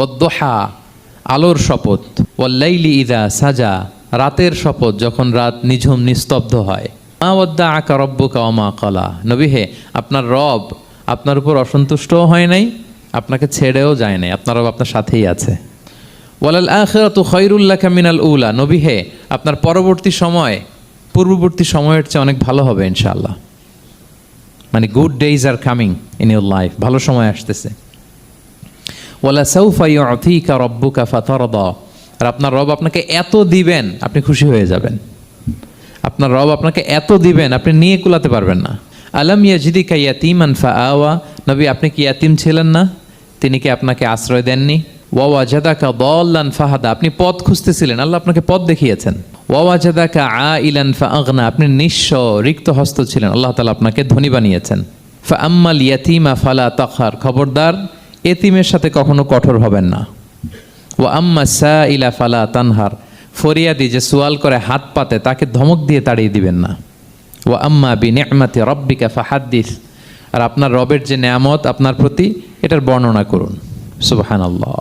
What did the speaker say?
ওয়াদ-দুহা আলোর শপথ, ওয়াল-লাইলি ইযা সাজা রাতের শপথ যখন রাত নিঝুম নিস্তব্ধ হয়। মা ওয়াদ্দাআকা রাব্বুকা ওয়া মা ক্বালা, নবী হে আপনার রব আপনার উপর অসন্তুষ্টও হয় নাই, আপনাকে ছেড়েও যায় নাই, আপনার রব আপনার সাথেই আছে। ওয়ালাল আখিরাতু খায়রুল লাকা মিনাল উলা, নবী হে আপনার পরবর্তী সময় পূর্ববর্তী সময়ের চেয়ে অনেক ভালো হবে ইনশাআল্লাহ। মানে good days are coming in your life, ভালো সময় আসতেছে। ওয়ালা সাউফা ইউতিকা রাব্বুকা ফাতারদা, আর আপনার রব আপনাকে এত দিবেন আপনি খুশি হয়ে যাবেন। আপনার রব আপনাকে এত দিবেন আপনি নিয়ে কুলাতে পারবেন না। আলাম ইয়াজিদিকা ইয়াতীমান ফাআওয়া, নবী আপনি কি ইয়াতীম ছিলেন না, তিনি কি আপনাকে আশ্রয় দেননি? ওয়া ওয়াজাদাকা দাল্লান ফাহাদা, আপনি পথ খুঁজতেছিলেন, আল্লাহ আপনাকে পথ দেখিয়েছেন। ওয়া ওয়াজাদাকা আইলান ফাআগনা, আপনি নিঃস্ব রিক্ত হস্ত ছিলেন, আল্লাহ তাআলা আপনাকে ধনী বানিয়েছেন। ফাআম্মাল ইয়াতীমা ফালা তাকহার, খবরদার এতিমের সাথে কখনো কঠোর হবেন না। ওয়া আম্মা সাইলা ফালা তানহার, ফরিয়াদি যে সুয়াল করে হাত পাতে তাকে ধমক দিয়ে তাড়িয়ে দিবেন না। ওয়া আম্মা বিনি'মাতি রাব্বিকা ফাহাদ্দিস, আর আপনার রবের যে নেয়ামত আপনার প্রতি এটার বর্ণনা করুন। সুবহানাল্লাহ।